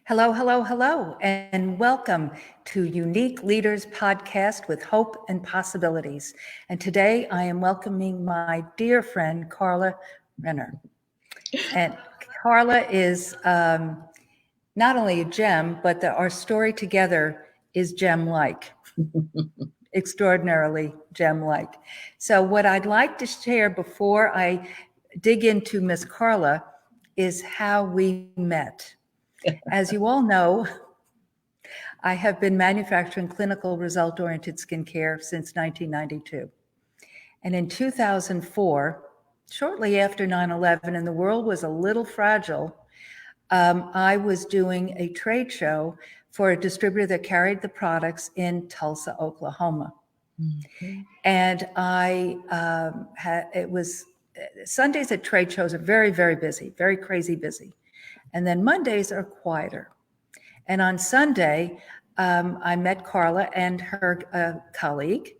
Hello, hello, hello, and welcome to Unique Leaders Podcast with Hope and Possibilities. And today I am welcoming my dear friend, Karla Runner. And Karla is not only a gem, but our story together is gem-like, extraordinarily gem-like. So what I'd like to share before I dig into Miss Karla is how we met. As you all know, I have been manufacturing clinical result-oriented skincare since 1992. And in 2004, shortly after 9/11, and the world was a little fragile, I was doing a trade show for a distributor that carried the products in Tulsa, Oklahoma. Mm-hmm. And it was Sundays at trade shows are very, very busy, very crazy busy. And then Mondays are quieter. And on Sunday, I met Karla and her colleague,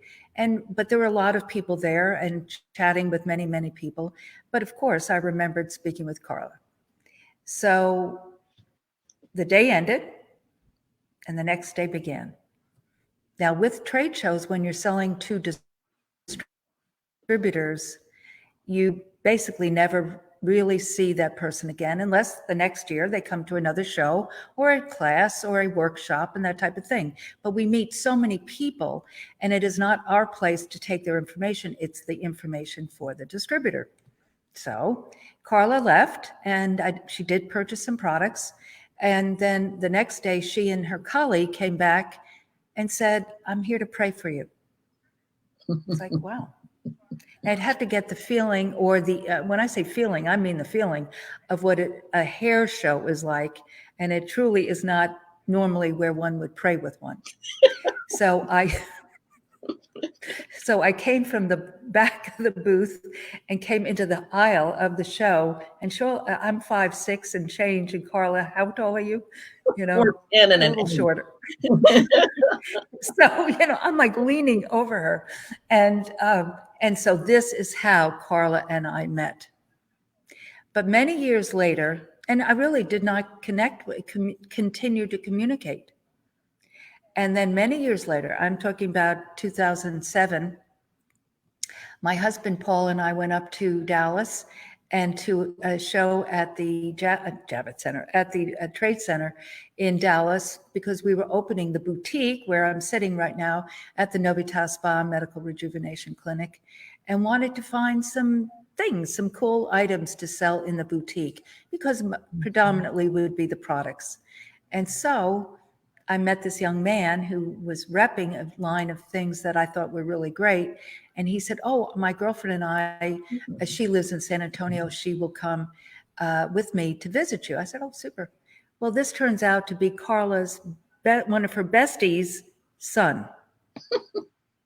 but there were a lot of people there and chatting with many, many people. But of course, I remembered speaking with Karla. So the day ended, and the next day began. Now, with trade shows, when you're selling to distributors, you basically never really see that person again unless the next year they come to another show or a class or a workshop and that type of thing. But we meet so many people, and it is not our place to take their information. It's the information for the distributor. So Karla left, and she did purchase some products. And then the next day, she and her colleague came back and said, "I'm here to pray for you." It's like, wow. I'd have to get the feeling, or when I say feeling, I mean the feeling of what a hair show is like. And it truly is not normally where one would pray with one. So I came from the back of the booth and came into the aisle of the show. And sure, I'm 5'6" and change. And Karla, how tall are you? You know, a little shorter. So, I'm like leaning over her. And so this is how Karla and I met. But many years later, and I really did not continue to communicate. And then many years later, I'm talking about 2007, my husband Paul and I went up to Dallas and to a show at the Javits Center, at the Trade Center in Dallas, because we were opening the boutique where I'm sitting right now at the Novitas Spa Medical Rejuvenation Clinic, and wanted to find some things, some cool items to sell in the boutique, because predominantly would be the products. And so I met this young man who was repping a line of things that I thought were really great. And he said, "Oh, my girlfriend and I, she lives in San Antonio, she will come with me to visit you." I said, "Oh, super." Well, this turns out to be Karla's, one of her besties' son.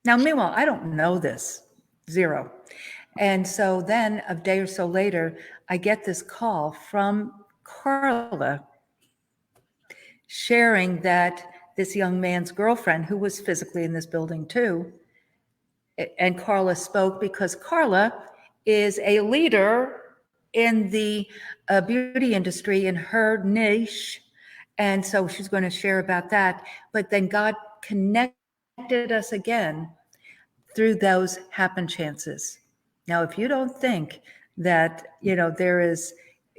Now, meanwhile, I don't know this, zero. And so then a day or so later, I get this call from Karla sharing that this young man's girlfriend, who was physically in this building too, and Karla spoke because Karla is a leader in the beauty industry in her niche. And so she's going to share about that. But then God connected us again through those happen chances. Now, if you don't think that,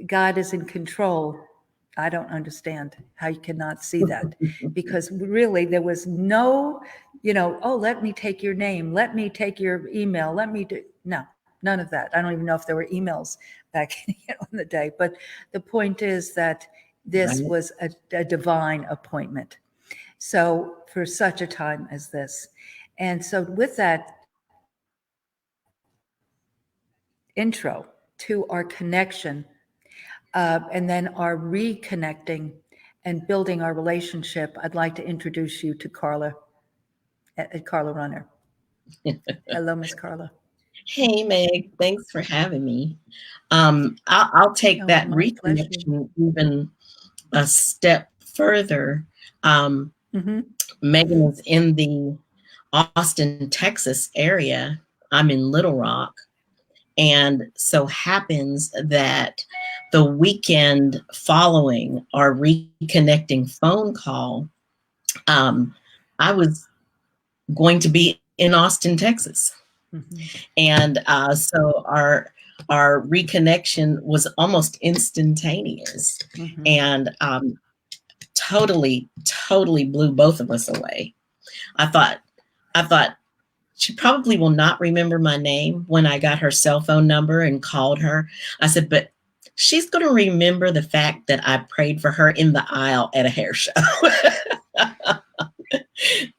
God is in control, I don't understand how you cannot see that. Because really there was no, "Oh, let me take your name, let me take your email, no, none of that. I don't even know if there were emails back in the day. But the point is that this was a divine appointment. So for such a time as this. And so with that intro to our connection, and then our reconnecting and building our relationship, I'd like to introduce you to Karla, Karla Runner. Hello, Miss Karla. Hey, Meg. Thanks for having me. I'll take that reconnection even a step further. Megan is in the Austin, Texas area. I'm in Little Rock. And so happens that the weekend following our reconnecting phone call, I was going to be in Austin, Texas. And so our reconnection was almost instantaneous, and totally blew both of us away. I thought she probably will not remember my name when I got her cell phone number and called her. I said, but she's going to remember the fact that I prayed for her in the aisle at a hair show.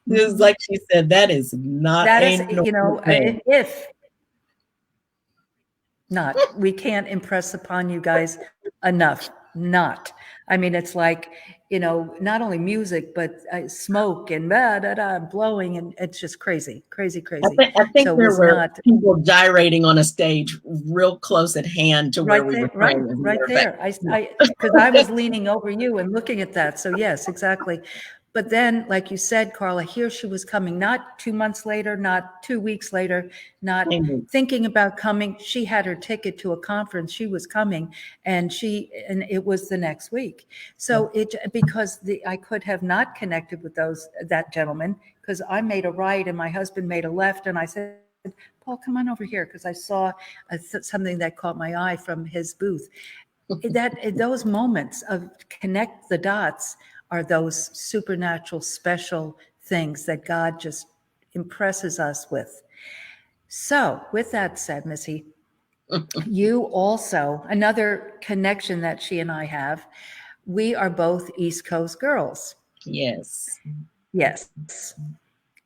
Just like she said, that is not that a is, you know, thing. if not, we can't impress upon you guys enough. Not. I mean, it's like, you know, not only music, but smoke and blowing, and it's just crazy. I think So there were people gyrating on a stage real close at hand to where we were praying. Right there. Because I was leaning over you and looking at that. So yes, exactly. But then, like you said, Karla, here she was coming, not 2 months later, not 2 weeks later, not thinking about coming. She had her ticket to a conference. She was coming, and it was the next week. So because I could have not connected with that gentleman, because I made a right and my husband made a left, and I said, Paul, come on over here, because I saw something that caught my eye from his booth. Those moments of connect the dots are those supernatural, special things that God just impresses us with. So with that said, Missy, you also, another connection that she and I have, we are both East Coast girls. Yes.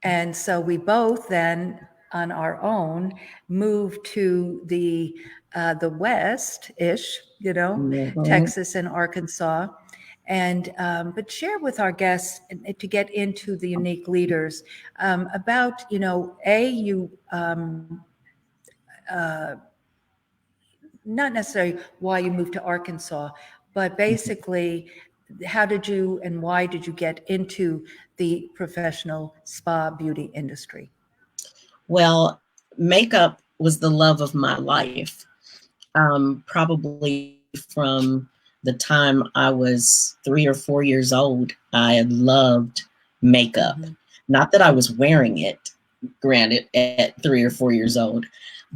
And so we both then, on our own, moved to the West-ish, you know, Texas and Arkansas. And but share with our guests, to get into the unique leaders, about, you know, not necessarily why you moved to Arkansas, but basically how did you and why did you get into the professional spa beauty industry? Well, makeup was the love of my life. Probably from the time I was 3 or 4 years old, I had loved makeup. Not that I was wearing it, granted, at 3 or 4 years old,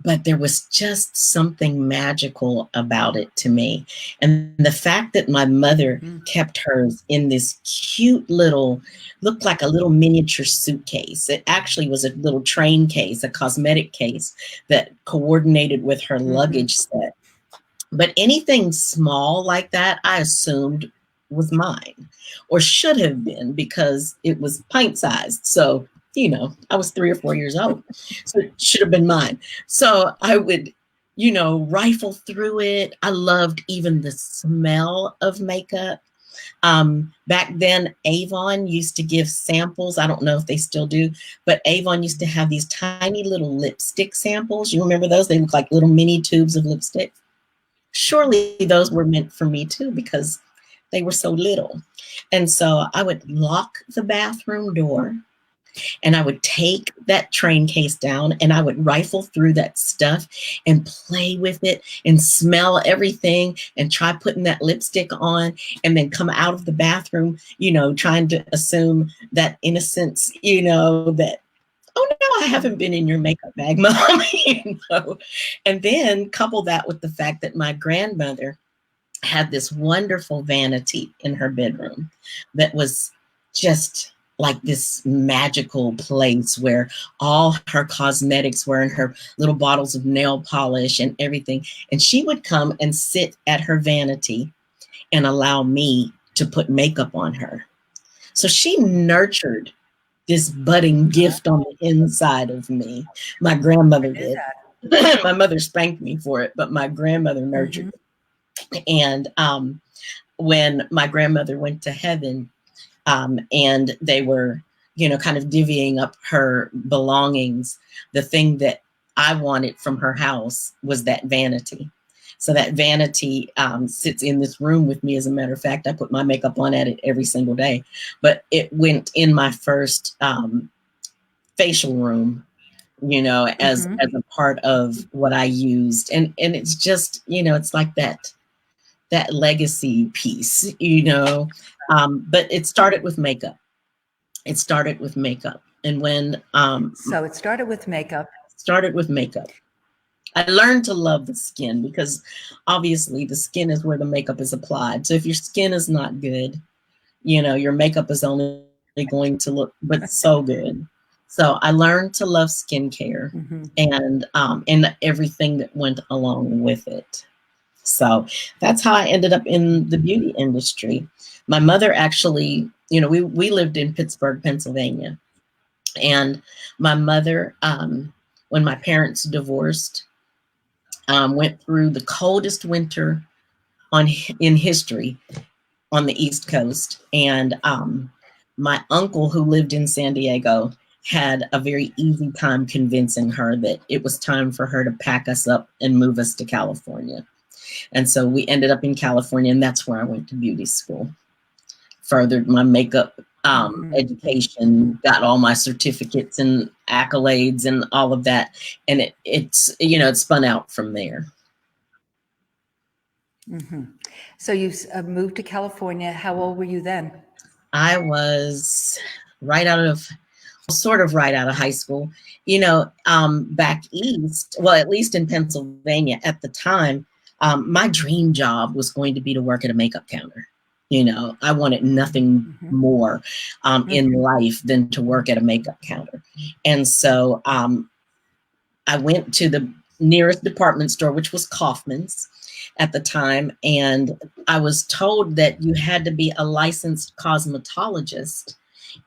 but there was just something magical about it to me. And the fact that my mother kept hers in this cute little, looked like a little miniature suitcase. It actually was a little train case, a cosmetic case that coordinated with her luggage set. But anything small like that, I assumed was mine, or should have been, because it was pint sized. So, you know, I was 3 or 4 years old, so it should have been mine. So I would, you know, rifle through it. I loved even the smell of makeup. Back then, Avon used to give samples. I don't know if they still do, but Avon used to have these tiny little lipstick samples. You remember those? They look like little mini tubes of lipstick. Surely those were meant for me too, because they were so little. And so I would lock the bathroom door, and I would take that train case down, and I would rifle through that stuff and play with it and smell everything and try putting that lipstick on, and then come out of the bathroom, you know, trying to assume that innocence, you know, that, oh no, I haven't been in your makeup bag, Mom. You know? And then couple that with the fact that my grandmother had this wonderful vanity in her bedroom that was just like this magical place where all her cosmetics were in her little bottles of nail polish and everything. And she would come and sit at her vanity and allow me to put makeup on her. So she nurtured this budding gift on the inside of me. My grandmother did. My mother spanked me for it, but my grandmother nurtured it. And when my grandmother went to heaven, and they were, you know, kind of divvying up her belongings, the thing that I wanted from her house was that vanity. So that vanity sits in this room with me. As a matter of fact, I put my makeup on at it every single day, but it went in my first facial room, you know, as a part of what I used. And it's just, you know, it's like that that legacy piece, you know. But it started with makeup. It started with makeup. And when so it started with makeup. I learned to love the skin, because obviously the skin is where the makeup is applied. So if your skin is not good, you know, your makeup is only going to look but so good. So I learned to love skincare, and everything that went along with it. So that's how I ended up in the beauty industry. My mother actually, you know, we lived in Pittsburgh, Pennsylvania. And my mother, when my parents divorced, went through the coldest winter in history on the East Coast. And my uncle, who lived in San Diego, had a very easy time convincing her that it was time for her to pack us up and move us to California. And so we ended up in California, and that's where I went to beauty school. Furthered my makeup education, got all my certificates and accolades and all of that. And it's, you know, it spun out from there. So you moved to California. How old were you then? I was sort of right out of high school. You know, back east, well, at least in Pennsylvania at the time, my dream job was going to be to work at a makeup counter. You know, I wanted nothing more in life than to work at a makeup counter. And so I went to the nearest department store, which was Kaufman's at the time. And I was told that you had to be a licensed cosmetologist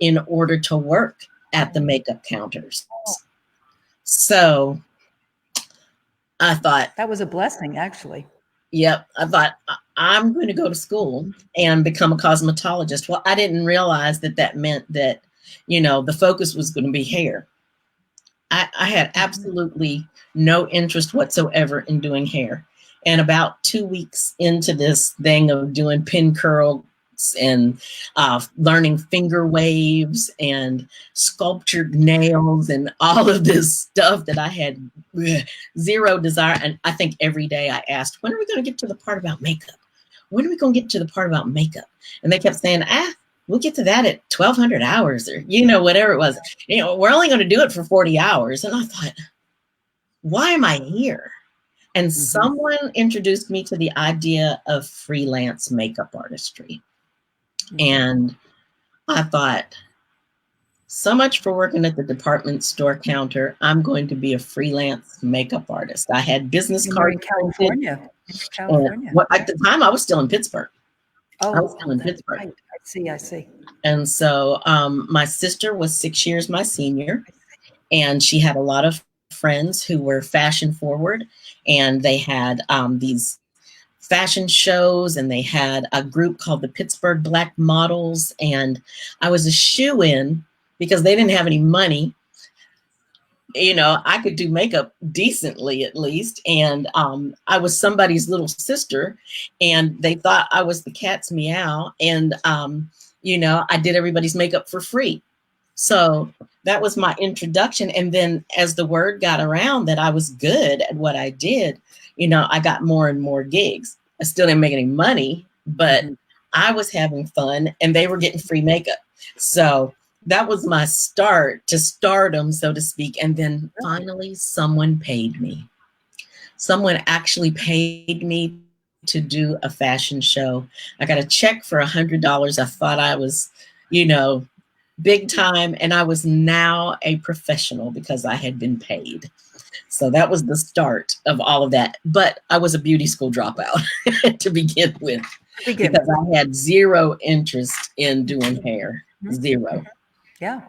in order to work at the makeup counters. So I thought, that was a blessing, actually. Yep. I thought, I'm going to go to school and become a cosmetologist. Well, I didn't realize that meant that, you know, the focus was going to be hair. I had absolutely no interest whatsoever in doing hair. And about 2 weeks into this thing of doing pin curls and learning finger waves and sculptured nails and all of this stuff that I had zero desire. And I think every day I asked, when are we going to get to the part about makeup? When are we going to get to the part about makeup? And they kept saying, we'll get to that at 1,200 hours, or, you know, whatever it was. You know, we're only going to do it for 40 hours. And I thought, why am I here? And someone introduced me to the idea of freelance makeup artistry. And I thought, so much for working at the department store counter. I'm going to be a freelance makeup artist. I had business cards. In California. At the time, I was still in Pittsburgh. Oh, I was still in Pittsburgh. Right. I see. And so my sister was 6 years my senior, and she had a lot of friends who were fashion forward, and they had these fashion shows, and they had a group called the Pittsburgh Black Models. And I was a shoo-in because they didn't have any money. You know, I could do makeup decently at least. And I was somebody's little sister, and they thought I was the cat's meow. And, you know, I did everybody's makeup for free. So that was my introduction. And then as the word got around that I was good at what I did, you know, I got more and more gigs. I still didn't make any money, but I was having fun and they were getting free makeup. So that was my start to stardom, so to speak. And then finally someone paid me. Someone actually paid me to do a fashion show. I got a check for $100. I thought I was, you know, big time. And I was now a professional because I had been paid. So that was the start of all of that. But I was a beauty school dropout to begin with, because I had zero interest in doing hair. Zero. Yeah.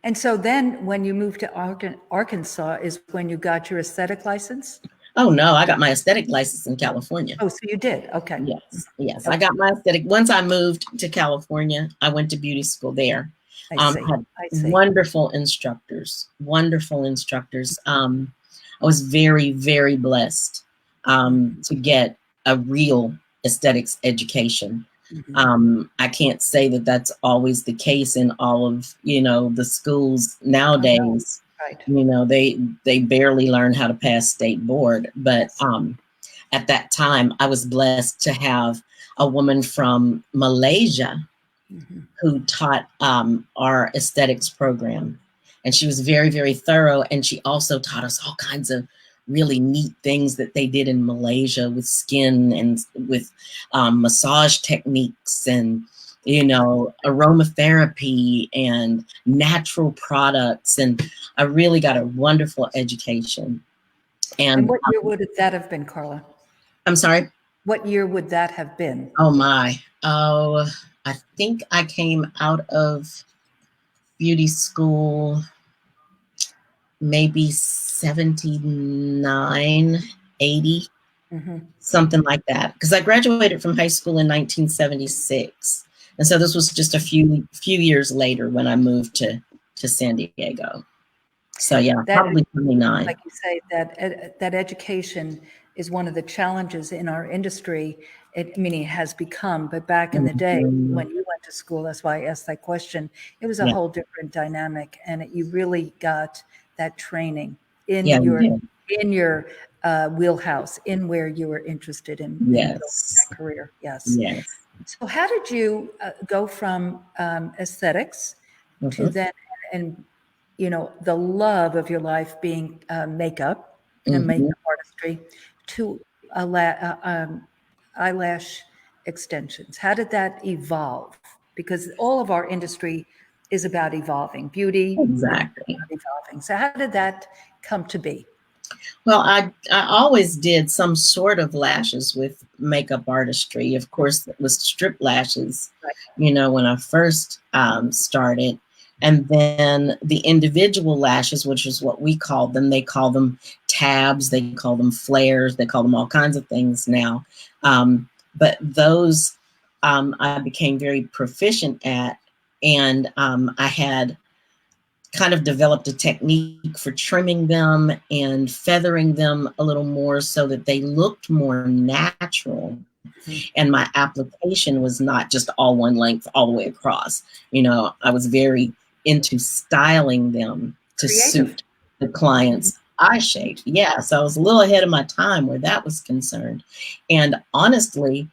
And so then when you moved to Arkansas is when you got your aesthetic license? Oh, no, I got my aesthetic license in California. Oh, so you did? Okay. Yes. Okay. I got my aesthetic. Once I moved to California, I went to beauty school there. I see. Wonderful instructors. I was very, very blessed to get a real aesthetics education. I can't say that that's always the case in all of, you know, the schools nowadays. Right. You know, they barely learn how to pass state board, but at that time, I was blessed to have a woman from Malaysia who taught our aesthetics program. And she was very, very thorough. And she also taught us all kinds of really neat things that they did in Malaysia with skin and with massage techniques and, you know, aromatherapy and natural products. And I really got a wonderful education. And what year would that have been, Karla? I'm sorry? What year would that have been? Oh, my. Oh, I think I came out of beauty school maybe 79, 80, something like that. Because I graduated from high school in 1976. And so this was just a few years later when I moved to San Diego. So yeah, probably 29. Like you say, that education is one of the challenges in our industry. I mean, it has become, but back in the day when you went to school, that's why I asked that question, it was a whole different dynamic, and you really got that training in your wheelhouse, in where you were interested in building that career. Yes. So how did you go from aesthetics to then, and you know, the love of your life being makeup and makeup artistry, to eyelash extensions? How did that evolve? Because all of our industry is about evolving. Beauty is about evolving. So how did that come to be? Well, I always did some sort of lashes with makeup artistry. Of course, it was strip lashes, you know, when I first started. And then the individual lashes, which is what we call them, they call them tabs, they call them flares, they call them all kinds of things now. But those I became very proficient at, and I had kind of developed a technique for trimming them and feathering them a little more so that they looked more natural. And my application was not just all one length all the way across. You know, I was very into styling them to suit the client's eye shape. Yeah, so I was a little ahead of my time where that was concerned. And honestly,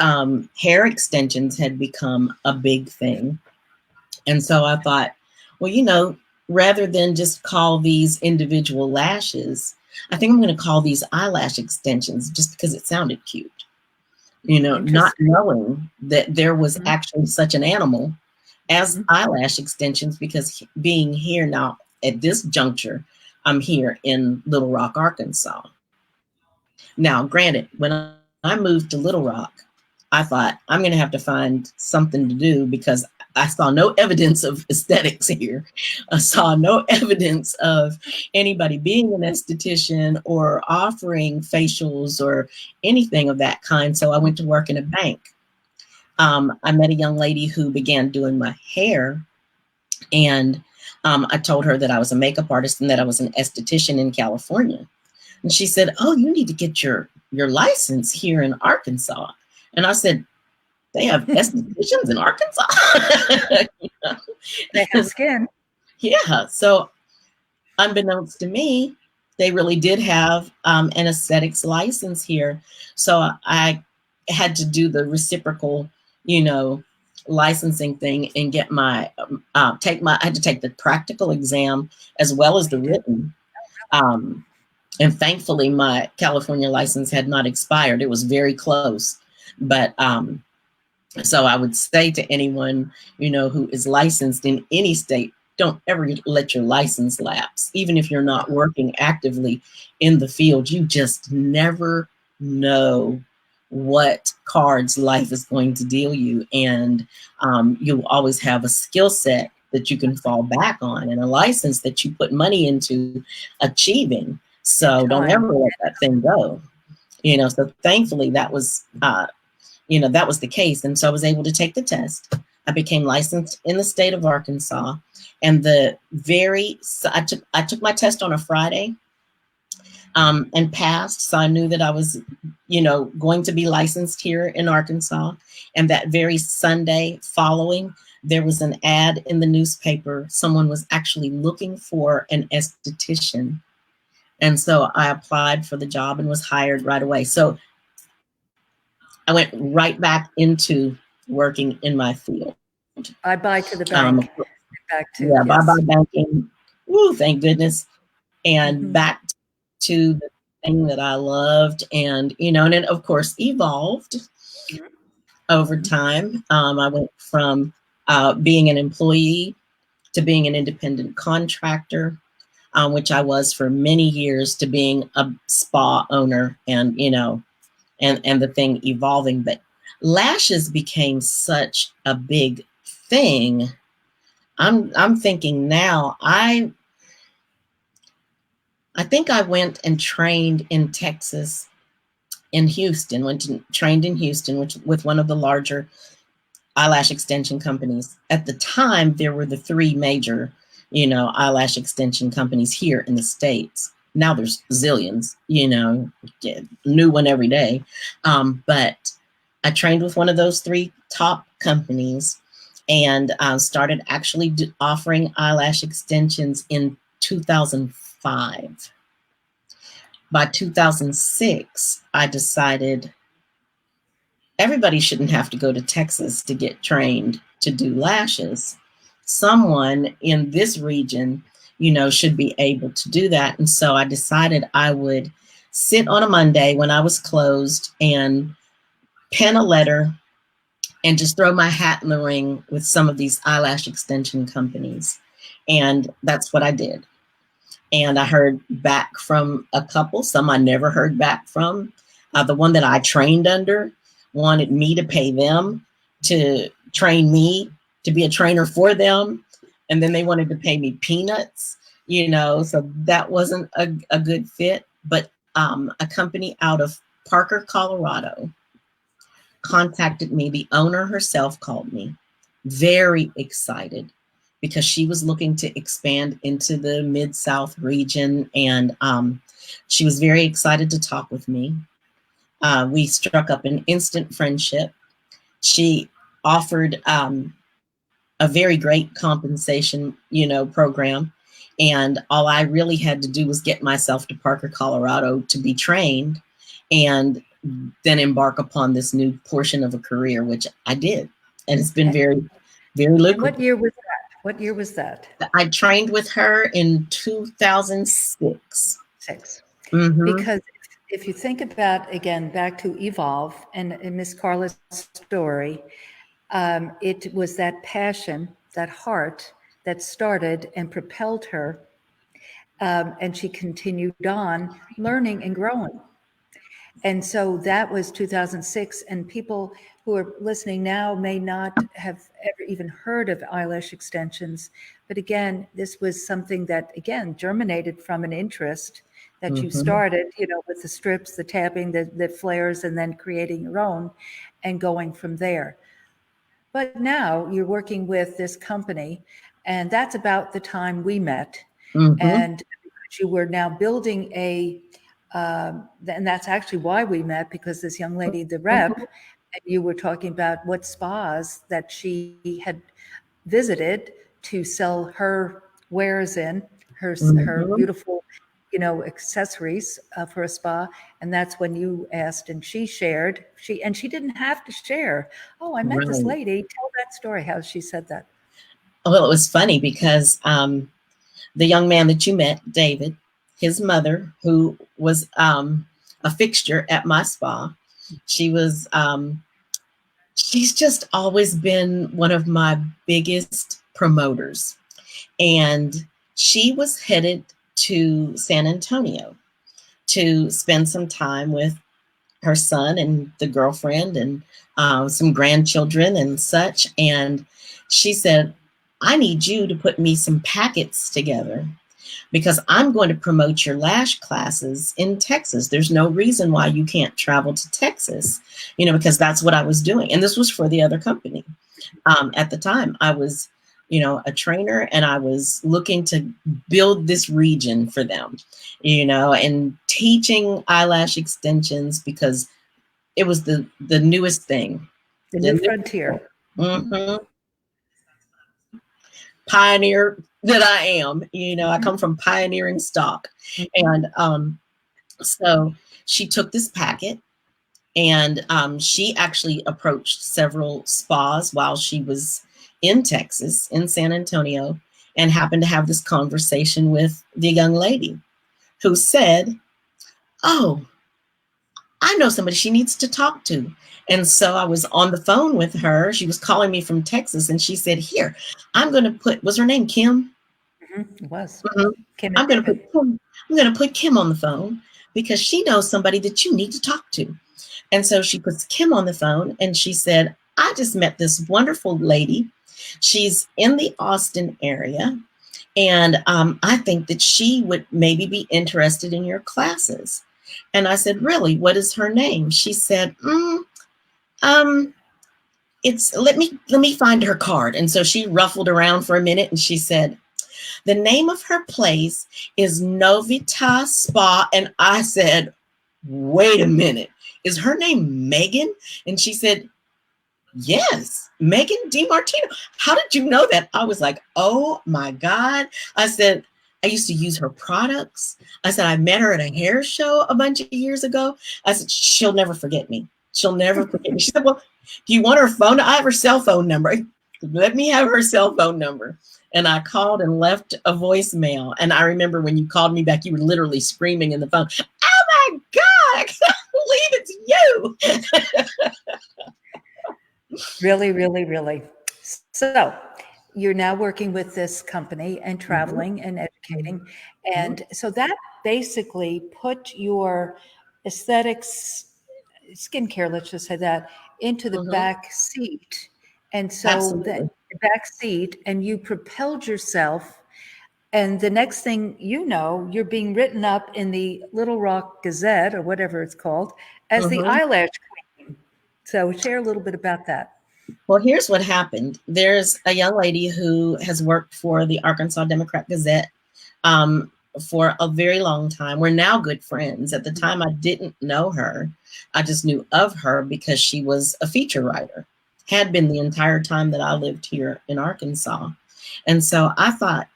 hair extensions had become a big thing. And so I thought, well, you know, rather than just call these individual lashes, I think I'm going to call these eyelash extensions just because it sounded cute. You know, not knowing that there was actually such an animal as eyelash extensions, because being here now at this juncture, I'm here in Little Rock, Arkansas. Now, granted, when I moved to Little Rock, I thought I'm going to have to find something to do because I saw no evidence of aesthetics here. I saw no evidence of anybody being an esthetician or offering facials or anything of that kind. So I went to work in a bank. I met a young lady who began doing my hair, and I told her that I was a makeup artist and that I was an esthetician in California. And she said, "Oh, you need to get your license here in Arkansas." And I said, "They have estheticians in Arkansas?" You know? They have skin. Yeah. So unbeknownst to me, they really did have an aesthetics license here. So I had to do the reciprocal, you know, licensing thing and get my, I had to take the practical exam as well as the written. And thankfully my California license had not expired. It was very close. But so I would say to anyone, you know, who is licensed in any state, don't ever let your license lapse. Even if you're not working actively in the field, you just never know what cards life is going to deal you. And you'll always have a skill set that you can fall back on and a license that you put money into achieving. So don't ever let that thing go. You know, so thankfully that was, you know, that was the case. And so I was able to take the test. I became licensed in the state of Arkansas. And I took my test on a Friday and passed. So I knew that I was, you know, going to be licensed here in Arkansas. And that very Sunday following, there was an ad in the newspaper. Someone was actually looking for an esthetician. And so I applied for the job and was hired right away. So I went right back into working in my field. Bye to the bank. Back to, yeah, yes. bye banking. Woo, thank goodness. And back to the thing that I loved, and and then of course evolved over time. I went from being an employee to being an independent contractor, which I was for many years, to being a spa owner, and and the thing evolving. But lashes became such a big thing. I'm thinking now, I think I went and trained in Texas, in Houston, trained in Houston, which with one of the larger eyelash extension companies. At the time, there were the three major, eyelash extension companies here in the States. Now there's zillions, new one every day. But I trained with one of those three top companies, and started actually offering eyelash extensions in 2005. By 2006, I decided everybody shouldn't have to go to Texas to get trained to do lashes. Someone in this region, should be able to do that. And so I decided I would sit on a Monday when I was closed and pen a letter and just throw my hat in the ring with some of these eyelash extension companies. And that's what I did. And I heard back from a couple, some I never heard back from. The one that I trained under wanted me to pay them to train me, to be a trainer for them. And then they wanted to pay me peanuts, so that wasn't a good fit. But a company out of Parker, Colorado contacted me. The owner herself called me, very excited, because she was looking to expand into the Mid-South region. And she was very excited to talk with me. We struck up an instant friendship. She offered a very great compensation, program. And all I really had to do was get myself to Parker, Colorado to be trained, and then embark upon this new portion of a career, which I did. And it's been very, very lucrative. What year was that? What year was that? I trained with her in 2006. Because if you think about, again, back to Evolve and Miss Karla's story, it was that passion, that heart that started and propelled her, and she continued on learning and growing. And so that was 2006, and people who are listening now may not have ever even heard of eyelash extensions. But again, this was something that, again, germinated from an interest that you started, with the strips, the tapping, the flares, and then creating your own and going from there. But now you're working with this company, and that's about the time we met. And you were now building and that's actually why we met, because this young lady, the rep, and you were talking about what spas that she had visited to sell her wares in, her beautiful, accessories for a spa. And that's when you asked, and she shared, she didn't have to share. Oh, I met this lady. Tell that story, how she said that. Well, it was funny because the young man that you met, David, his mother, who was a fixture at my spa, she's just always been one of my biggest promoters. And she was headed to San Antonio to spend some time with her son and the girlfriend and some grandchildren and such. And she said, I need you to put me some packets together, because I'm going to promote your lash classes in Texas. There's no reason why you can't travel to Texas, because that's what I was doing. And this was for the other company. At the time, I was, a trainer, and I was looking to build this region for them, and teaching eyelash extensions, because it was the newest thing. The new frontier. Pioneer that I am, I come from pioneering stock. And so she took this packet And she actually approached several spas while she was in Texas, in San Antonio, and happened to have this conversation with the young lady who said, "Oh, I know somebody she needs to talk to." And so I was on the phone with her. She was calling me from Texas, and she said, "Here, I'm going to put," was her name Kim? It was. Mhm. Kim and I'm going to David. put Kim, I'm going to put Kim on the phone because she knows somebody that you need to talk to. And so she puts Kim on the phone and she said, "I just met this wonderful lady. She's in the Austin area. And I think that she would maybe be interested in your classes." And I said, "Really? What is her name?" She said, um, it's let me find her card. And so she ruffled around for a minute and she said, "The name of her place is Novita Spa." And I said, "Wait a minute. Is her name Megan?" And she said, "Yes, Megan DiMartino. How did you know that?" I was like, "Oh my God." I said, "I used to use her products." I said, "I met her at a hair show a bunch of years ago." I said, "She'll never forget me. She'll never forget me." She said, "Well, do you want her phone? I have her cell phone number. Let me have her cell phone number." And I called and left a voicemail. And I remember when you called me back, you were literally screaming in the phone, "Oh my God, I can't believe it's you." Really, really, really. So you're now working with this company and Mhm, traveling and educating. mhm, And so that basically put your aesthetics, skincare, let's just say that, into the mhm. back seat. And so that Absolutely. back seat, and you propelled yourself. And the next thing you know, you're being written up in the Little Rock Gazette or whatever it's called as the Mhm. eyelash queen. So share a little bit about that. Well, here's what happened. There's a young lady who has worked for the Arkansas Democrat Gazette um, for a very long time. We're now good friends. At the time, I didn't know her. I just knew of her because she was a feature writer, had been the entire time that I lived here in Arkansas. And so I thought,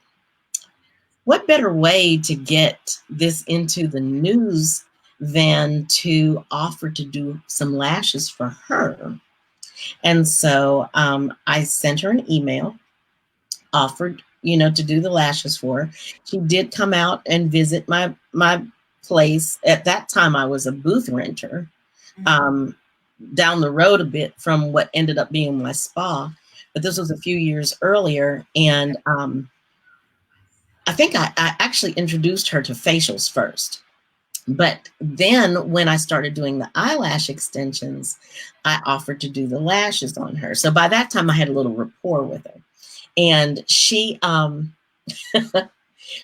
what better way to get this into the news than to offer to do some lashes for her? And so I sent her an email, offered, to do the lashes for her. She did come out and visit my place. At that time, I was a booth renter um, down the road a bit from what ended up being my spa. But this was a few years earlier. And I think I actually introduced her to facials first. But then when I started doing the eyelash extensions, I offered to do the lashes on her. So by that time I had a little rapport with her. And she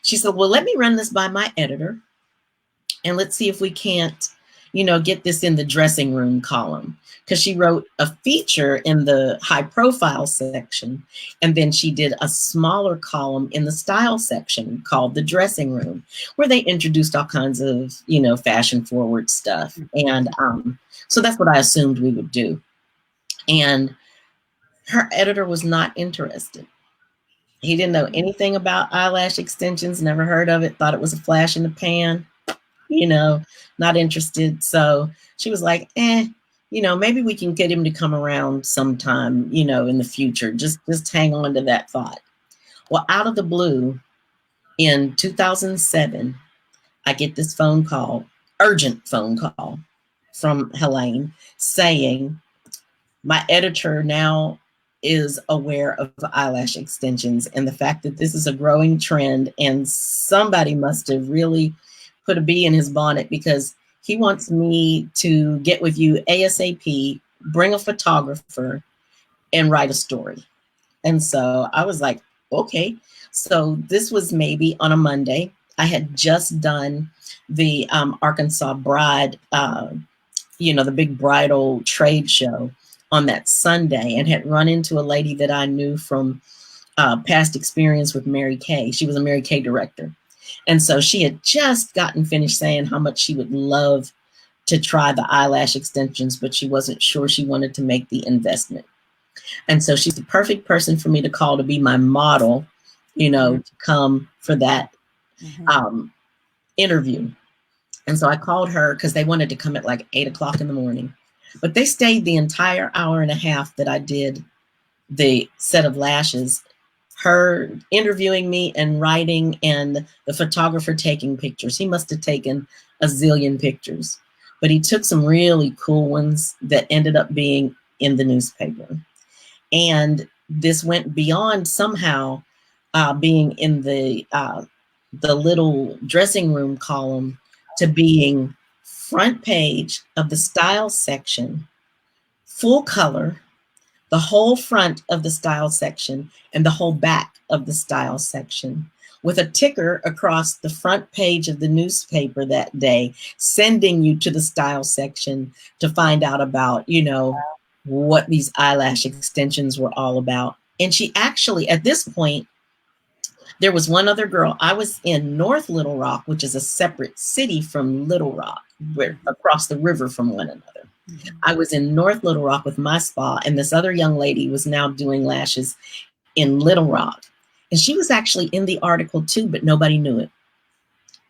she said, "Well, let me run this by my editor and let's see if we can't, get this in the dressing room column." Because she wrote a feature in the high profile section, and then she did a smaller column in the style section called the dressing room, where they introduced all kinds of, fashion forward stuff. And so that's what I assumed we would do. And her editor was not interested. He didn't know anything about eyelash extensions, never heard of it, thought it was a flash in the pan, you know, not interested. So she was like, maybe we can get him to come around sometime, in the future. Just hang on to that thought. Well, out of the blue, in 2007, I get this phone call, urgent phone call from Helene saying, "My editor now is aware of eyelash extensions and the fact that this is a growing trend, and somebody must have really put a bee in his bonnet because he wants me to get with you ASAP, bring a photographer, and write a story." And so I was like, okay. So this was maybe on a Monday. I had just done the Arkansas Bride, the big bridal trade show on that Sunday, and had run into a lady that I knew from past experience with Mary Kay. She was a Mary Kay director. And so she had just gotten finished saying how much she would love to try the eyelash extensions, but she wasn't sure she wanted to make the investment. And so she's the perfect person for me to call to be my model, to come for that interview. And so I called her because they wanted to come at like 8 o'clock in the morning. But they stayed the entire hour and a half that I did the set of lashes, her interviewing me and writing, and the photographer taking pictures. He must have taken a zillion pictures, but he took some really cool ones that ended up being in the newspaper. And this went beyond somehow being in the little dressing room column to being front page of the style section, full color, the whole front of the style section and the whole back of the style section, with a ticker across the front page of the newspaper that day, sending you to the style section to find out about, you know, what these eyelash extensions were all about. And she actually, at this point, there was one other girl. I was in North Little Rock, which is a separate city from Little Rock. We're across the river from one another. I was in North Little Rock with my spa, and this other young lady was now doing lashes in Little Rock. And she was actually in the article too, but nobody knew it.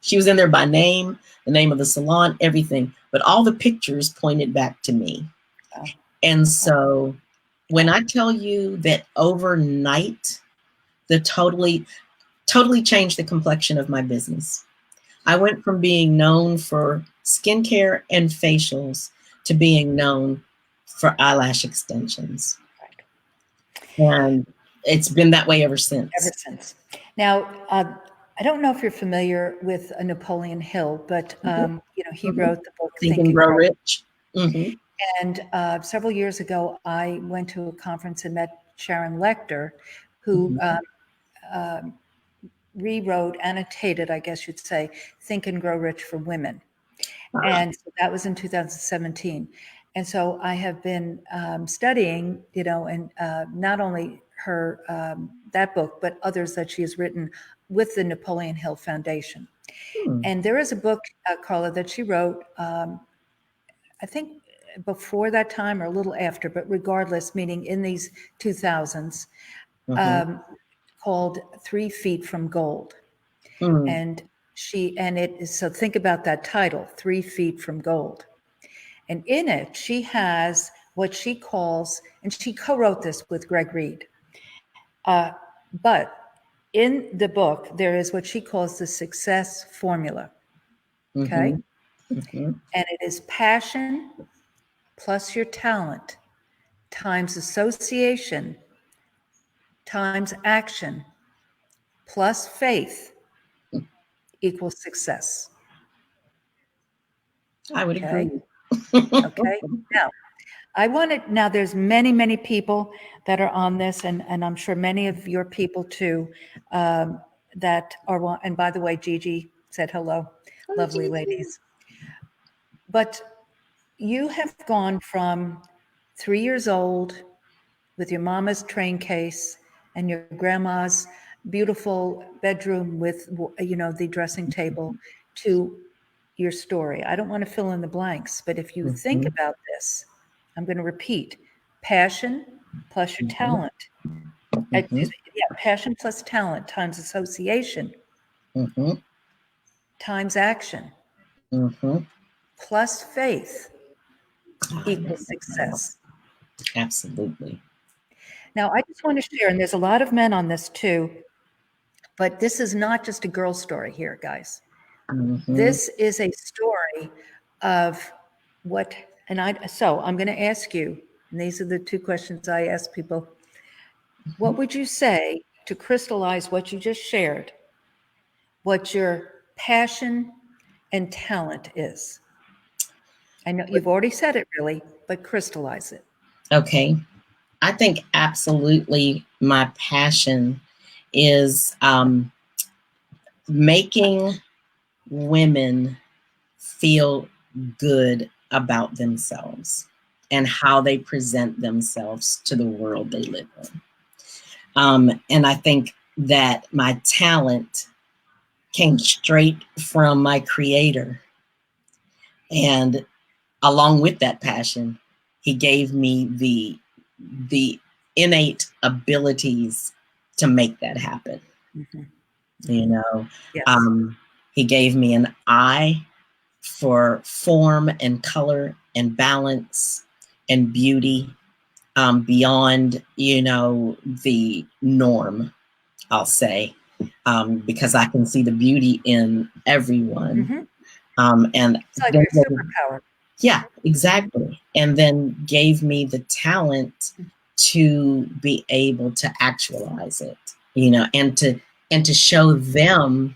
She was in there by name, the name of the salon, everything, but all the pictures pointed back to me. And so when I tell you that overnight, the totally changed the complexion of my business. I went from being known for skincare and facials to being known for eyelash extensions. And it's been that way ever since. Now, I don't know if you're familiar with Napoleon Hill, but you know, he wrote the book Think and Grow Rich. And several years ago, I went to a conference and met Sharon Lecter, who rewrote, annotated, I guess you'd say, Think and Grow Rich for Women. And so that was in 2017. And so I have been studying, you know, and not only her, that book, but others that she has written with the Napoleon Hill Foundation. And there is a book, Karla, that she wrote, I think before that time or a little after, but regardless, meaning in these 2000s, called 3 Feet from Gold. And it is, so think about that title, 3 Feet from Gold. And in it, she has what she calls, and she co-wrote this with Greg Reed. But in the book, there is what she calls the success formula. Okay. And it is passion plus your talent times association times action plus faith equals success. I would agree. Okay. Now there's many people that are on this, and I'm sure many of your people too, that are, and by the way, Gigi said hello. Lovely Gigi. Ladies. But you have gone from 3 years old with your mama's train case and your grandma's beautiful bedroom with, you know, the dressing table to your story. I don't want to fill in the blanks, but if you think about this, I'm going to repeat: passion plus your talent. Passion plus talent times association times action plus faith equals success. Absolutely. Now, I just want to share, and there's a lot of men on this too, but this is not just a girl story here, guys. This is a story of what, so I'm going to ask you, and these are the 2 questions I ask people. What would you say to crystallize what you just shared, what your passion and talent is? I know you've already said it really, but crystallize it. Okay. I think absolutely my passion is making women feel good about themselves and how they present themselves to the world they live in. And I think that my talent came straight from my creator. And along with that passion, he gave me the innate abilities to make that happen. You know, he gave me an eye for form and color and balance and beauty, beyond, the norm, I'll say, because I can see the beauty in everyone. And it's like your superpower. yeah, exactly. And then gave me the talent to be able to actualize it, and to show them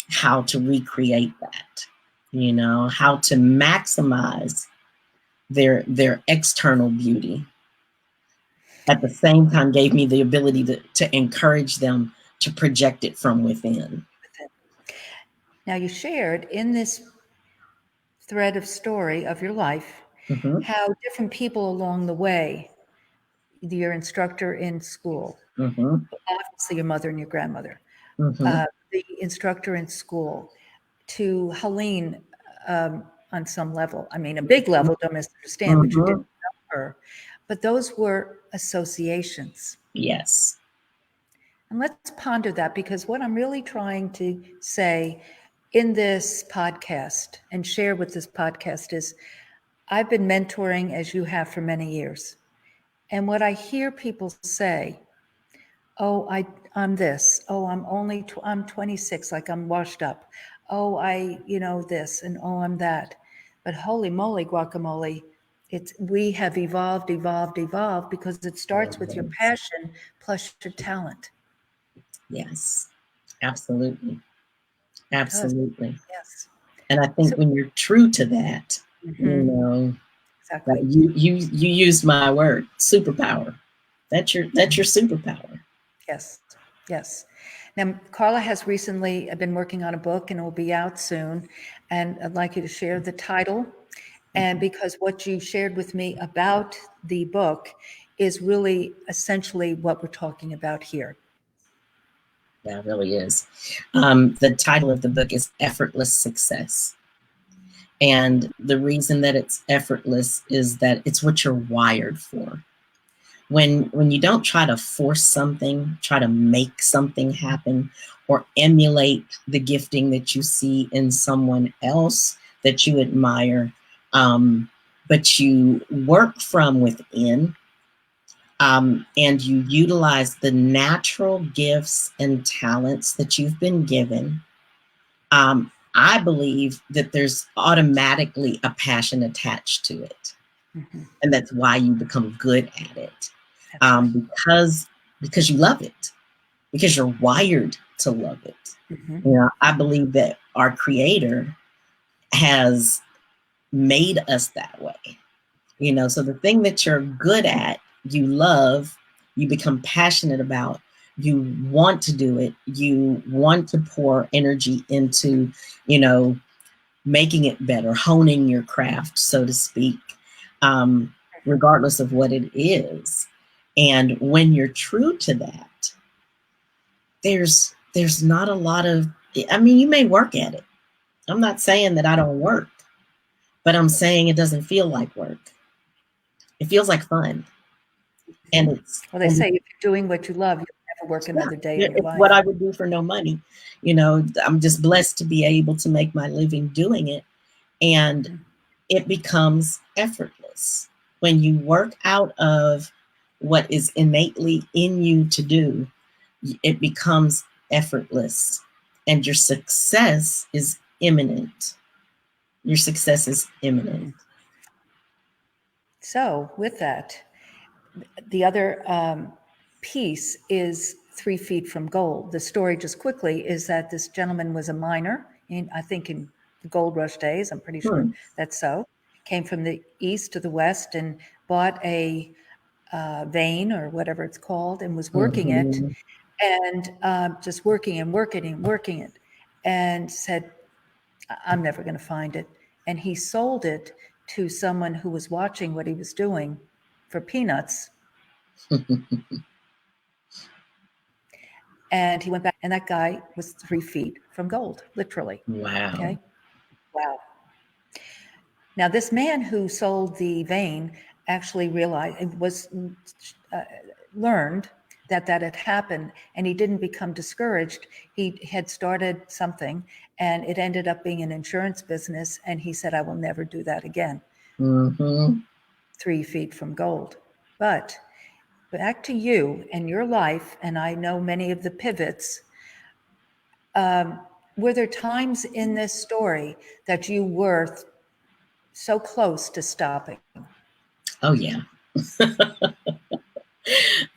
how to recreate that, how to maximize their external beauty. At the same time, gave me the ability to encourage them to project it from within. Now, you shared in this thread of story of your life how different people along the way, your instructor in school, obviously your mother and your grandmother, the instructor in school, to Helene on some level. I mean, a big level, don't misunderstand, but you didn't know her. But those were associations. Yes. And let's ponder that, because what I'm really trying to say in this podcast and share with this podcast is I've been mentoring, as you have, for many years. And what I hear people say, oh, I'm this. Oh, I'm 26, like I'm washed up. Oh, this, and oh, I'm that. But holy moly, guacamole, we have evolved, because it starts with your passion plus your talent. Yes, absolutely. Absolutely. Yes. And I think when you're true to that, exactly. you used my word, superpower. That's your superpower. Yes. Yes. Now, Karla has recently been working on a book, and it will be out soon. And I'd like you to share the title. And because what you shared with me about the book is really essentially what we're talking about here. Yeah, it really is. The title of the book is Effortless Success. And the reason that it's effortless is that it's what you're wired for. When you don't try to force something, try to make something happen, or emulate the gifting that you see in someone else that you admire, but you work from within, and you utilize the natural gifts and talents that you've been given, I believe that there's automatically a passion attached to it. And that's why you become good at it. Because you love it, because you're wired to love it. I believe that our Creator has made us that way. So the thing that you're good at, you love, you become passionate about, you want to do it, you want to pour energy into, making it better, honing your craft, so to speak, regardless of what it is. And when you're true to that, there's not a lot of, you may work at it. I'm not saying that I don't work, but I'm saying it doesn't feel like work. It feels like fun. And they say if you're doing what you love, you'll never work another day in your life. What I would do for no money. I'm just blessed to be able to make my living doing it. And it becomes effortless. When you work out of what is innately in you to do, it becomes effortless. And your success is imminent. Your success is imminent. So with that, the other piece is 3 feet from gold. The story, just quickly, is that this gentleman was a miner, I think in the gold rush days, I'm pretty sure that's so, came from the east to the west and bought a vein or whatever it's called and was working it, and just working it, and said, I'm never going to find it. And he sold it to someone who was watching what he was doing for peanuts. And he went back, and that guy was 3 feet from gold, literally. Wow. Okay. Wow. Now, this man who sold the vein actually realized, it was learned that had happened, and he didn't become discouraged. He had started something, and it ended up being an insurance business, and he said, I will never do that again. 3 feet from gold. But back to you and your life, and I know many of the pivots. Were there times in this story that you were so close to stopping? Oh yeah.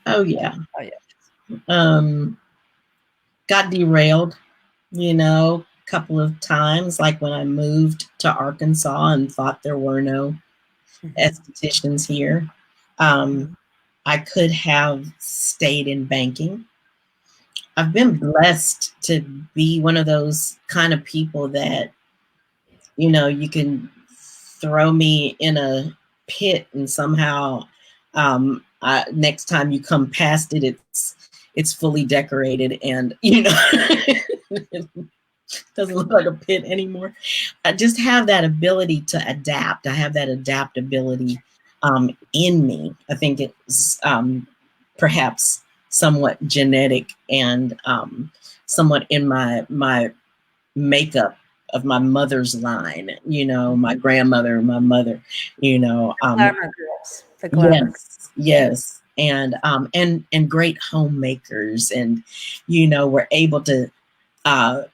Oh yeah. Oh yeah. Got derailed, a couple of times, like when I moved to Arkansas and thought there were no estheticians here. I could have stayed in banking. I've been blessed to be one of those kind of people that, you can throw me in a pit and somehow next time you come past it, it's fully decorated and, it doesn't look like a pit anymore. I just have that ability to adapt. I have that adaptability in me. I think it's perhaps somewhat genetic and somewhat in my makeup of my mother's line, my grandmother, my mother, Glamour girls, the glamour. Yes. And great homemakers and, were able to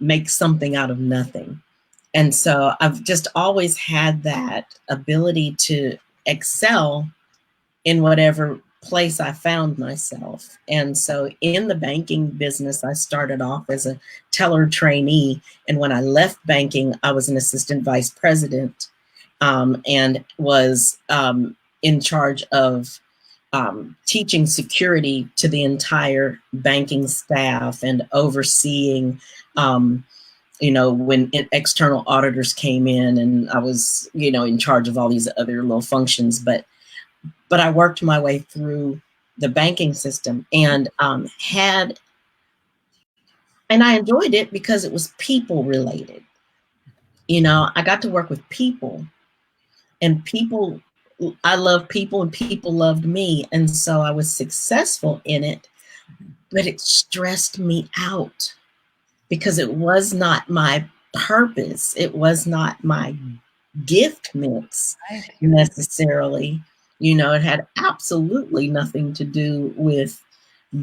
make something out of nothing. And so I've just always had that ability to excel in whatever place I found myself. And so in the banking business, I started off as a teller trainee. And when I left banking, I was an assistant vice president and was in charge of teaching security to the entire banking staff and overseeing, when external auditors came in, and I was, in charge of all these other little functions. But I worked my way through the banking system and I enjoyed it because it was people related. I got to work with people, and I love people and people loved me. And so I was successful in it, but it stressed me out because it was not my purpose. It was not my gift mix necessarily. It had absolutely nothing to do with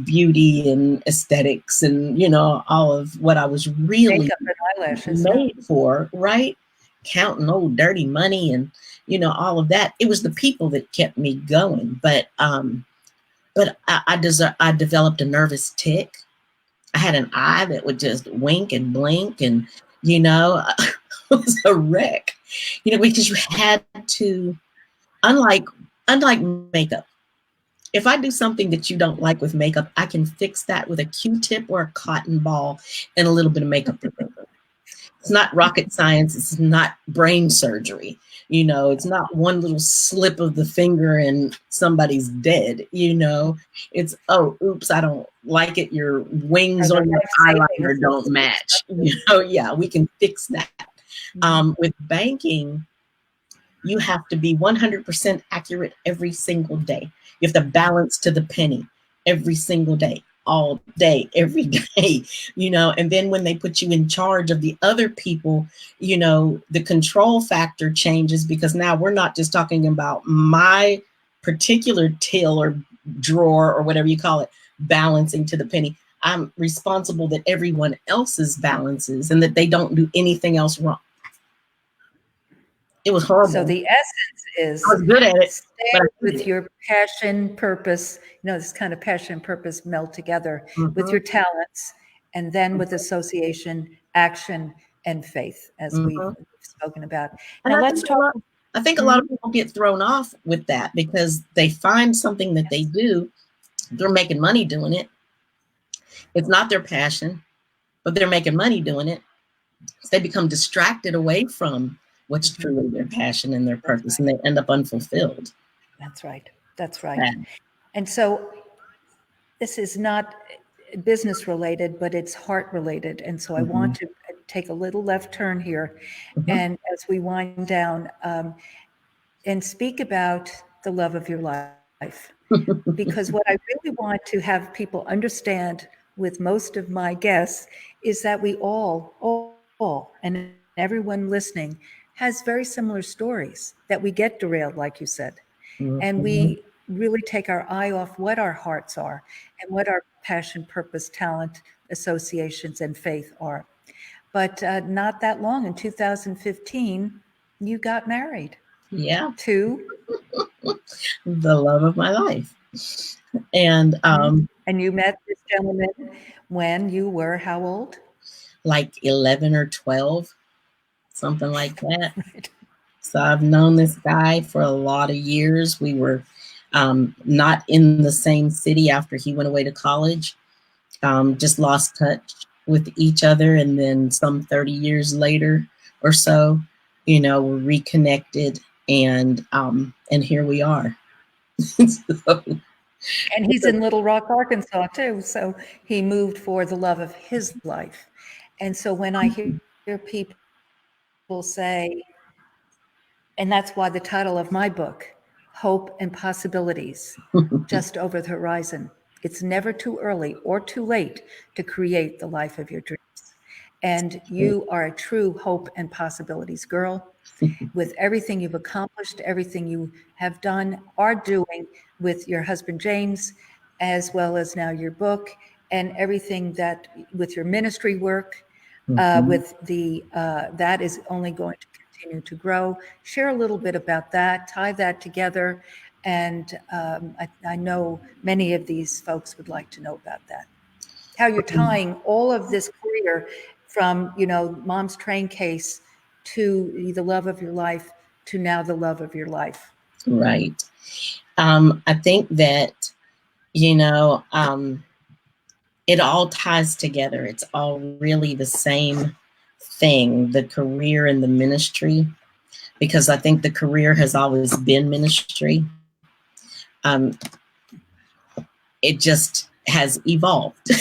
beauty and aesthetics and, all of what I was really made for, right? Counting old dirty money and, all of that. It was the people that kept me going. But I developed a nervous tick. I had an eye that would just wink and blink and, it was a wreck, because you had to, unlike makeup, if I do something that you don't like with makeup, I can fix that with a Q-tip or a cotton ball and a little bit of makeup remover. It's not rocket science. It's not brain surgery. It's not one little slip of the finger and somebody's dead. It's, oh, oops, I don't like it. Your wings or your eyeliner don't match. Yeah, we can fix that. With banking, you have to be 100% accurate every single day. You have to balance to the penny every single day, all day, every day, and then when they put you in charge of the other people, the control factor changes, because now we're not just talking about my particular till or drawer or whatever you call it, balancing to the penny. I'm responsible that everyone else's balances and that they don't do anything else wrong. It was horrible. So the essence is, I was good at it, stay with your passion, purpose, this kind of passion and purpose meld together with your talents, and then with association, action, and faith, as we've spoken about. Now let's talk. I think a lot of people get thrown off with that because they find something that they do. They're making money doing it. It's not their passion, but they're making money doing it. So they become distracted away from what's truly their passion and their purpose, and they end up unfulfilled. That's right. Yeah. And so this is not business related, but it's heart related. And so I want to take a little left turn here. And as we wind down, and speak about the love of your life. Because what I really want to have people understand with most of my guests is that we all, and everyone listening has very similar stories, that we get derailed, like you said. And we really take our eye off what our hearts are and what our passion, purpose, talent, associations, and faith are. But not that long, in 2015, you got married. Yeah. To the love of my life. And you met this gentleman when you were how old? Like 11 or 12, something like that. Right. So I've known this guy for a lot of years. We were not in the same city after he went away to college. Just lost touch with each other. And then some 30 years later or so, we're reconnected, and here we are. So, and he's in Little Rock, Arkansas too. So he moved for the love of his life. And so when I hear people say, and that's why the title of my book, Hope and Possibilities, Just Over the Horizon. It's never too early or too late to create the life of your dreams. And you are a true hope and possibilities girl with everything you've accomplished, everything you have done, are doing with your husband, James, as well as now your book, and everything that with your ministry work, with the, that is only going to continue to grow. Share a little bit about that, tie that together. And I know many of these folks would like to know about that. How you're tying all of this career from, mom's train case to the love of your life to now the love of your life. Right. I think that, it all ties together. It's all really the same thing, the career and the ministry, because I think the career has always been ministry. It just has evolved.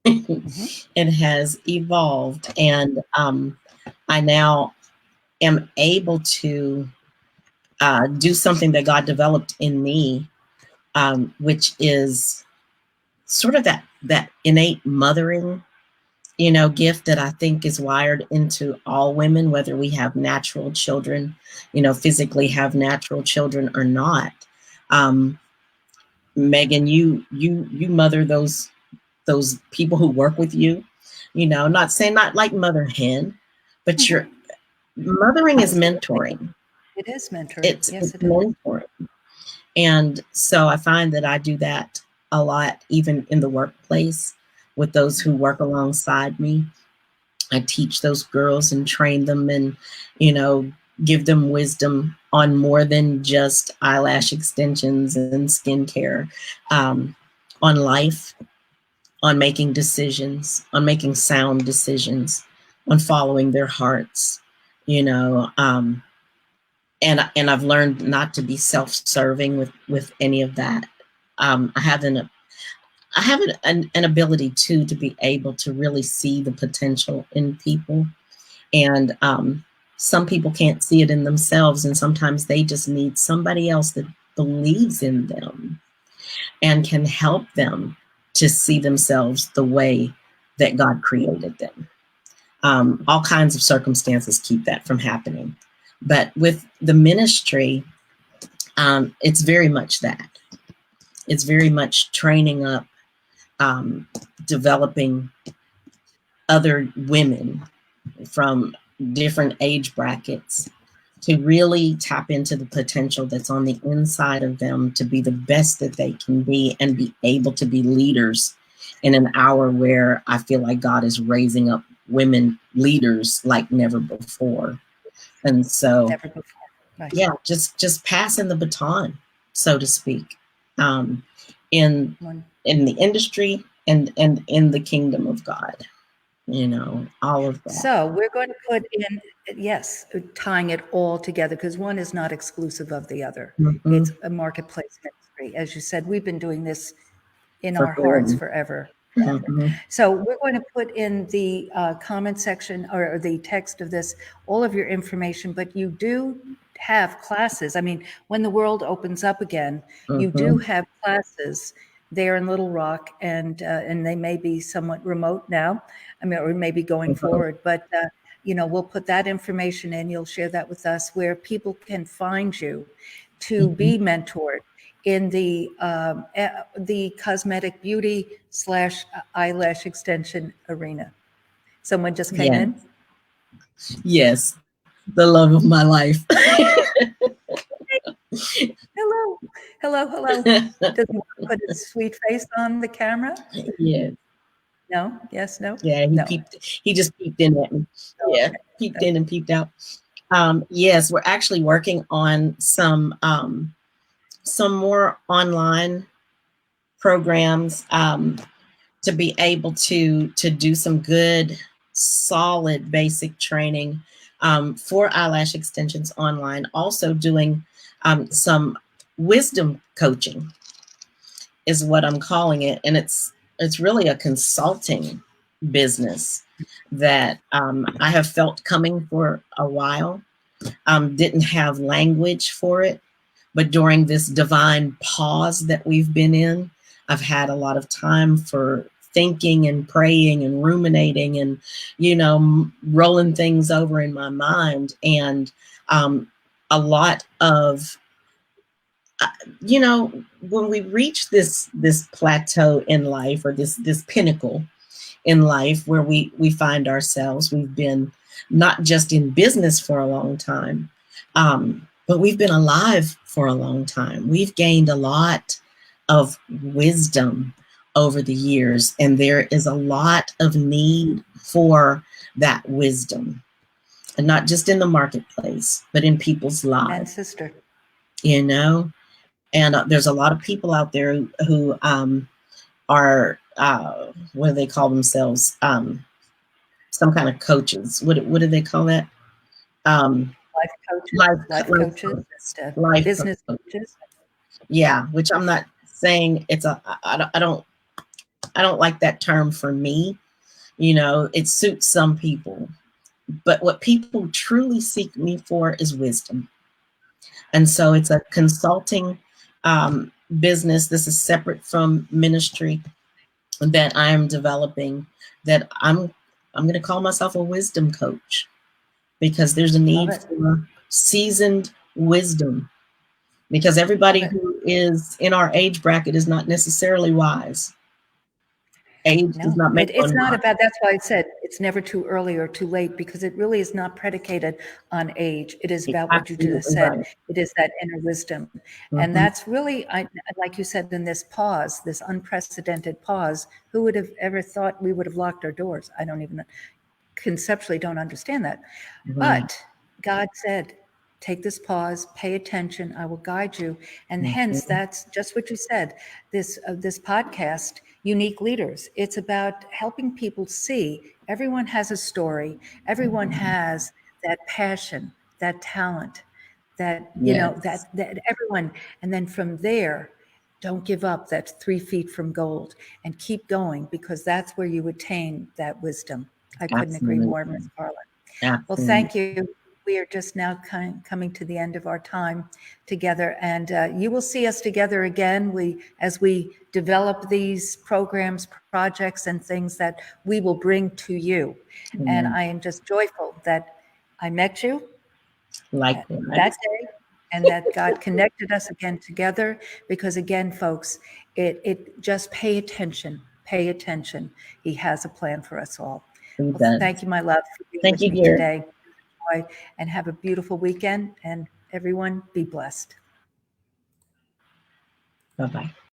It has evolved, and I now am able to do something that God developed in me, which is sort of that innate mothering, gift that I think is wired into all women, whether we have natural children, physically have natural children or not. Megan, you mother those people who work with you, not saying not like mother hen, but your mothering is mentoring. It is mentoring. It's mentoring. And so I find that I do that a lot, even in the workplace with those who work alongside me. I teach those girls and train them and, give them wisdom on more than just eyelash extensions and skincare, on life, on making decisions, on making sound decisions, on following their hearts, and I've learned not to be self-serving with any of that. I have an ability to be able to really see the potential in people, and some people can't see it in themselves, and sometimes they just need somebody else that believes in them and can help them to see themselves the way that God created them. All kinds of circumstances keep that from happening. But with the ministry, it's very much that. It's very much training up, developing other women from different age brackets to really tap into the potential that's on the inside of them to be the best that they can be and be able to be leaders in an hour where I feel like God is raising up women leaders like never before. And so, never before. Right. Yeah, just passing the baton, so to speak, in the industry and in the kingdom of God. All of that. So we're going to put in, yes, tying it all together, because one is not exclusive of the other. It's a marketplace ministry. As you said, we've been doing this in our hearts forever. So we're going to put in the comment section or the text of this, all of your information, but you do have classes. I mean, when the world opens up again, you do have classes there in Little Rock, and they may be somewhat remote now. I mean, or maybe going forward, but we'll put that information in. You'll share that with us, where people can find you to be mentored in the cosmetic beauty / eyelash extension arena. Someone just came in? Yes, the love of my life. Hello. Does he want to put his sweet face on the camera? Yes. No? Yes, no? Yeah, he just peeked in at me. Yeah, peeked in and peeked out. Yes, we're actually working on some more online programs to be able to do some good, solid, basic training for eyelash extensions online. Also doing some wisdom coaching is what I'm calling it, and it's really a consulting business that I have felt coming for a while. Didn't have language for it, but during this divine pause that we've been in, I've had a lot of time for thinking and praying and ruminating and, rolling things over in my mind. And a lot of, when we reach this plateau in life, or this pinnacle in life where we find ourselves, we've been not just in business for a long time, but we've been alive for a long time. We've gained a lot of wisdom over the years, and there is a lot of need for that wisdom, and not just in the marketplace, but in people's lives. And sister. And there's a lot of people out there who are, what do they call themselves? Some kind of coaches. What do they call that? Life coaches, business coaches. Yeah, which I'm not saying I don't like that term for me. It suits some people, but what people truly seek me for is wisdom. And so it's a consulting business. This is separate from ministry that I am developing, that I'm going to call myself a wisdom coach, because there's a need for seasoned wisdom, because everybody who is in our age bracket is not necessarily wise. Age does not make it's not about, that's why I said it's never too early or too late, because it really is not predicated on age. It is about what you just said. Right. It is that inner wisdom. And that's really, like you said, in this pause, this unprecedented pause, who would have ever thought we would have locked our doors? I don't even conceptually don't understand that. But God said, take this pause, pay attention, I will guide you. And hence, that's just what you said, this podcast, Unique Leaders. It's about helping people see everyone has a story, everyone has that passion, that talent, that, that everyone, and then from there, don't give up. That's 3 feet from gold, and keep going, because that's where you attain that wisdom. I couldn't agree more, Ms. Karla. Well, thank you. We are just now coming to the end of our time together, and you will see us together again. As we develop these programs, projects, and things that we will bring to you. And I am just joyful that I met you that day, and that God connected us again together. Because again, folks, it just pay attention. Pay attention. He has a plan for us all. Well, thank you, my love, for being with me today. And have a beautiful weekend, and everyone be blessed. Bye-bye.